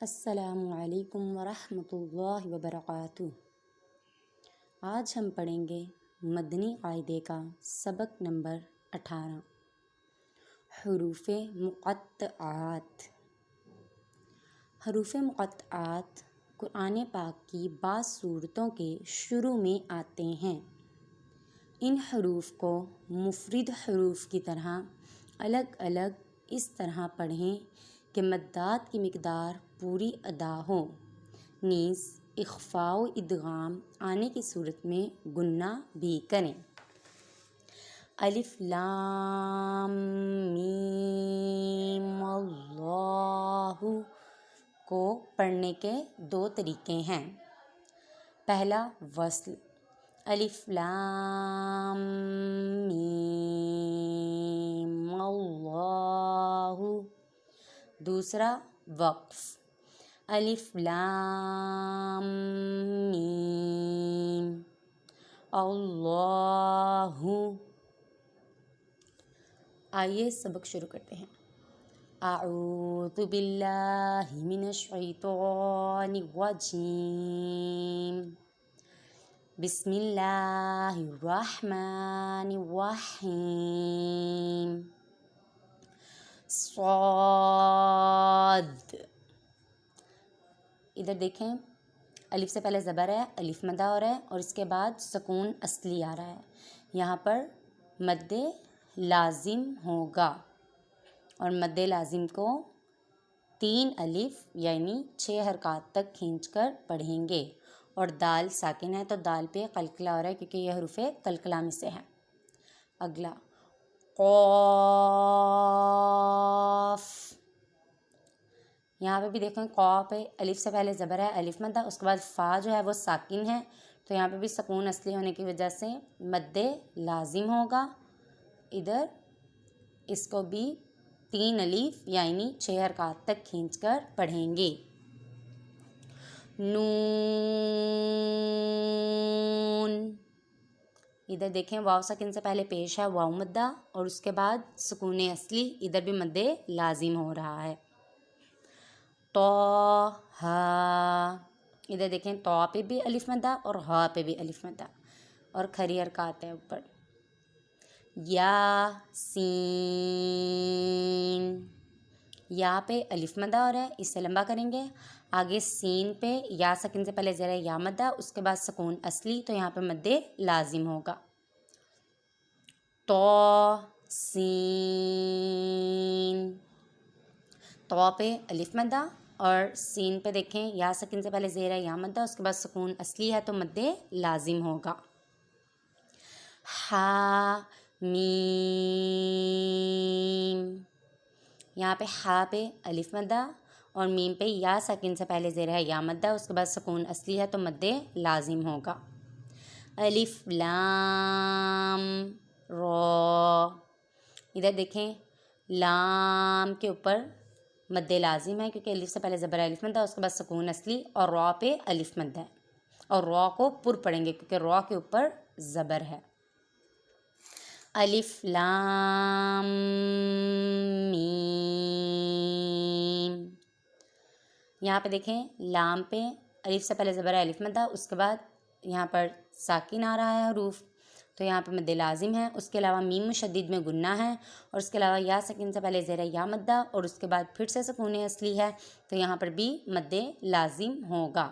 السلام علیکم ورحمۃ اللہ وبرکاتہ۔ آج ہم پڑھیں گے مدنی قاعدے کا سبق نمبر 18، حروف مقطعات۔ حروف مقطعات قرآن پاک کی بعض سورتوں کے شروع میں آتے ہیں۔ ان حروف کو مفرد حروف کی طرح الگ الگ اس طرح پڑھیں کہ مدات کی مقدار پوری ادا ہو، نیز اخفاء و ادغام آنے کی صورت میں گنہ بھی کریں۔ الف لام میم اللہ کو پڑھنے کے دو طریقے ہیں۔ پہلا وصل، الف لام میم اللہ۔ دوسرا وقف، الف لام میم اللہ۔ آئیے سبق شروع کرتے ہیں۔ اعوذ باللہ من الشیطان الرجیم، بسم اللہ الرحمن الرحیم۔ صاد، ادھر دیکھیں الف سے پہلے زبر ہے، الف مدہ ہو رہا ہے اور اس کے بعد سکون اصلی آ رہا ہے۔ یہاں پر مد لازم ہوگا اور مد لازم کو 3 الف یعنی 6 حرکات تک کھینچ کر پڑھیں گے، اور دال ساکن ہے تو دال پہ قلقلہ ہو رہا ہے کیونکہ یہ حروف قلقلہ میں سے ہے۔ اگلا قاف، یہاں پہ بھی دیکھیں قاف پہ الف سے پہلے زبر ہے، الف مدہ، اس کے بعد فا جو ہے وہ ساکن ہے تو یہاں پہ بھی سکون اصلی ہونے کی وجہ سے مد لازم ہوگا۔ ادھر اس کو بھی 3 الف یعنی 6 حرکات تک کھینچ کر پڑھیں گے۔ نون، ادھر دیکھیں واو ساکن سے پہلے پیش ہے واو مدہ اور اس کے بعد سکون اصلی، ادھر بھی مد لازم ہو رہا ہے۔ طہ، ادھر دیکھیں طا پہ بھی الف مدہ اور ہا پہ بھی الف مدہ اور کھری حرکات ہے اوپر۔ یاسین، یا پہ الف مدہ ہو رہا ہے، اس سے لمبا کریں گے۔ آگے سین پہ یا ساکن سے پہلے زیر ہے یا مدہ، اس کے بعد سکون اصلی تو یہاں پہ مد لازم ہوگا۔ سین، طا پہ الف مدہ اور سین پہ دیکھیں یا ساکن سے پہلے زیر ہے یا مدہ، اس کے بعد سکون اصلی ہے تو مد لازم ہوگا۔ حامیم، یہاں پہ ہا پہ الف مدہ اور میم پہ یا ساکن سے پہلے زیر ہے یا مدہ، اس کے بعد سکون اصلی ہے تو مد لازم ہوگا۔ الف لام را، ادھر دیکھیں لام کے اوپر مد لازم ہے کیونکہ الف سے پہلے زبر ہے الف مدہ، اس کے بعد سکون اصلی اور را پہ الف مدہ ہے اور را کو پر پڑھیں گے کیونکہ را کے اوپر زبر ہے۔ الف لام میم، یہاں پہ دیکھیں لام پہ الف سے پہلے زبر ہے الف مدہ، اس کے بعد یہاں پر ساکن آ رہا ہے حروف تو یہاں پہ مد لازم ہے۔ اس کے علاوہ میم مشدد میں گنہ ہے اور اس کے علاوہ یا ساکن سے پہلے زیر یا مدہ اور اس کے بعد پھر سے سکون اصلی ہے تو یہاں پر بھی مد لازم ہوگا۔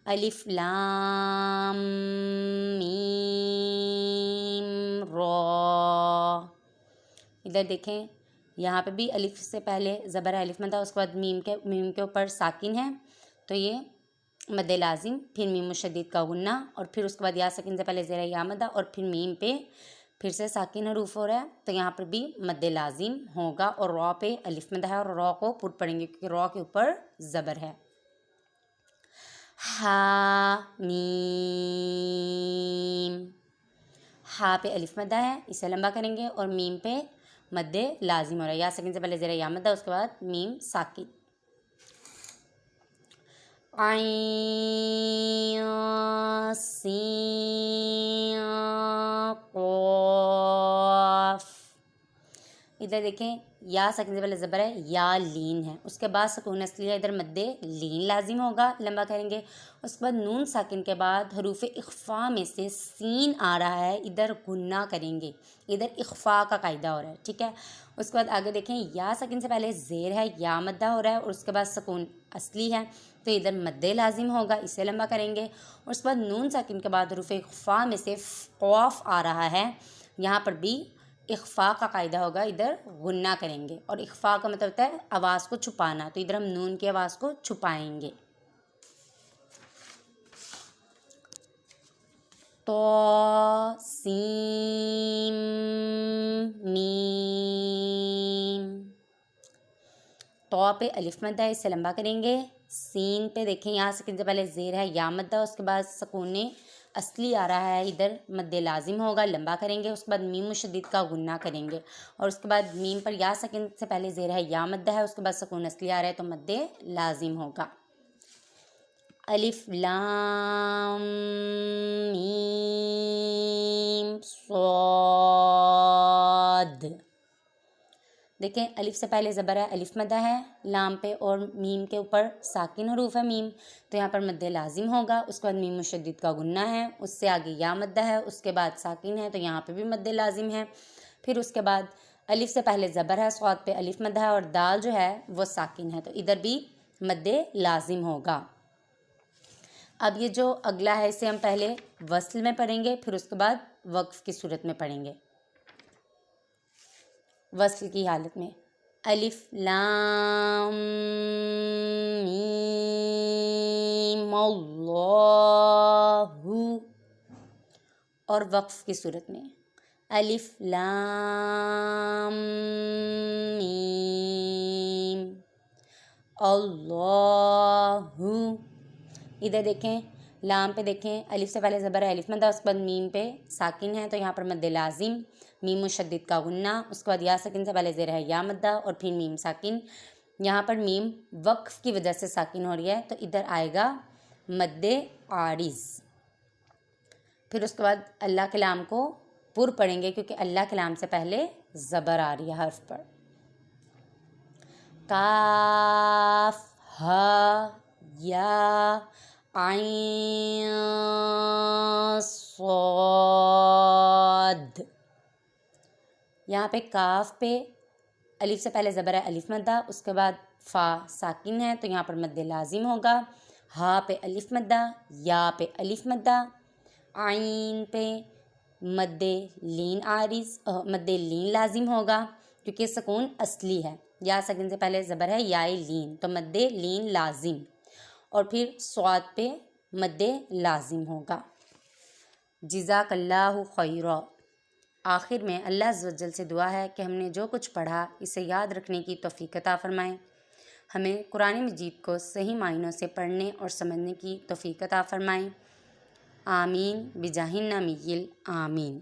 الف لام میم را، ادھر دیکھیں یہاں پہ بھی الف سے پہلے زبر ہے الف مدہ، اس کے بعد میم کے اوپر ساکن ہے تو یہ مد لازم، پھر میم مشدد کا غنہ اور پھر اس کے بعد یا ساکن سے پہلے زیر یا مدہ اور پھر میم پہ پھر سے ساکن حروف ہو رہا ہے تو یہاں پر بھی مد لازم ہوگا اور را پہ الف مدہ ہے اور را کو پر پڑھیں گے کیونکہ را کے اوپر زبر ہے۔ حامیم، ہا پہ الف مدہ ہے، اسے لمبا کریں گے اور میم پہ مد لازم ہو رہا ہے، یا ساکن سے پہلے زیر یا مدہ، اس کے بعد میم ساکن۔ عین سین قاف، ادھر دیکھیں یا ساکن سے پہلے زبر ہے یا لین ہے، اس کے بعد سکون اصلی ہے، ادھر مد لین لازم ہوگا، لمبا کریں گے۔ اس کے بعد نون ساکن کے بعد حروف اخفا میں سے سین آ رہا ہے، ادھر غنہ کریں گے، ادھر اخفا کا قاعدہ ہو رہا ہے، ٹھیک ہے۔ اس کے بعد آگے دیکھیں یا ساکن سے پہلے زیر ہے، یا مدہ ہو رہا ہے، اور اس کے بعد سکون اصلی ہے تو ادھر مد لازم ہوگا، اسے لمبا کریں گے۔ اور اس کے بعد نون ساکن کے بعد حروف اخفا میں سے قاف آ رہا ہے، یہاں پر بھی اخفا کا قاعدہ ہوگا، ادھر غنہ کریں گے، اور اخفا کا مطلب ہوتا ہے آواز کو چھپانا، تو ادھر ہم نون کی آواز کو چھپائیں گے۔ تو سین میم، تو پہ الف مدہ ہے، اسے لمبا کریں گے۔ سین پہ دیکھیں یہاں ساکن سے پہلے زیر ہے، یا مدہ، اس کے بعد سکون اصلی آ رہا ہے، ادھر مد لازم ہوگا، لمبا کریں گے۔ اس کے بعد میم مشدد کا غنہ کریں گے، اور اس کے بعد میم پر یا ساکن سے پہلے زیر ہے، یا مدہ ہے، اس کے بعد سکون اصلی آ رہا ہے تو مد لازم ہوگا۔ الف لام میم صاد، دیکھیں الف سے پہلے زبر ہے، الف مدہ ہے، لام پہ اور میم کے اوپر ساکن حروف ہے میم، تو یہاں پر مد لازم ہوگا۔ اس کے بعد میم مشدد کا غنہ ہے، اس سے آگے یا مدہ ہے، اس کے بعد ساکن ہے تو یہاں پہ بھی مد لازم ہے۔ پھر اس کے بعد الف سے پہلے زبر ہے، صاد پہ الف مدہ ہے، اور دال جو ہے وہ ساکن ہے تو ادھر بھی مد لازم ہوگا۔ اب یہ جو اگلا ہے اسے ہم پہلے وصل میں پڑھیں گے، پھر اس کے بعد وقف کی صورت میں پڑھیں گے۔ وصل کی حالت میں الف لام میم اللہ، اور وقف کی صورت میں الف لام میم اللہ۔ ادھر دیکھیں لام پہ دیکھیں الف سے پہلے زبر ہے، الف مدہ، اس کے بعد میم پہ ساکن ہے تو یہاں پر مد لازم، میم مشدد کا غنہ، اس کے بعد یا ساکن سے پہلے زیر ہے یا مدہ، اور پھر میم ساکن۔ یہاں پر میم وقف کی وجہ سے ساکن ہو رہی ہے تو ادھر آئے گا مد عارض۔ پھر اس کے بعد اللہ کے لام کو پر پڑھیں گے کیونکہ اللہ کے لام سے پہلے زبر آ رہی ہے حرف پر۔ کاف ہا یا عین صاد، یہاں پہ کاف پہ الف سے پہلے زبر ہے، الف مدہ، اس کے بعد فا ساکن ہے تو یہاں پر مد لازم ہوگا۔ ہا پہ الف مدہ، یا پہ الف مدہ، عین پہ مد لین عارض، مد لین لازم ہوگا کیونکہ سکون اصلی ہے، یا ساکن سے پہلے زبر ہے یا لین تو مد لین لازم، اور پھر صاد پہ مد لازم ہوگا۔ جزاک اللہ خیرا۔ آخر میں اللہ عز و جل سے دعا ہے کہ ہم نے جو کچھ پڑھا اسے یاد رکھنے کی توفیق عطا فرمائیں، ہمیں قرآن مجید کو صحیح معنوں سے پڑھنے اور سمجھنے کی توفیق عطا فرمائیں۔ آمین بجاہ النبی آمین۔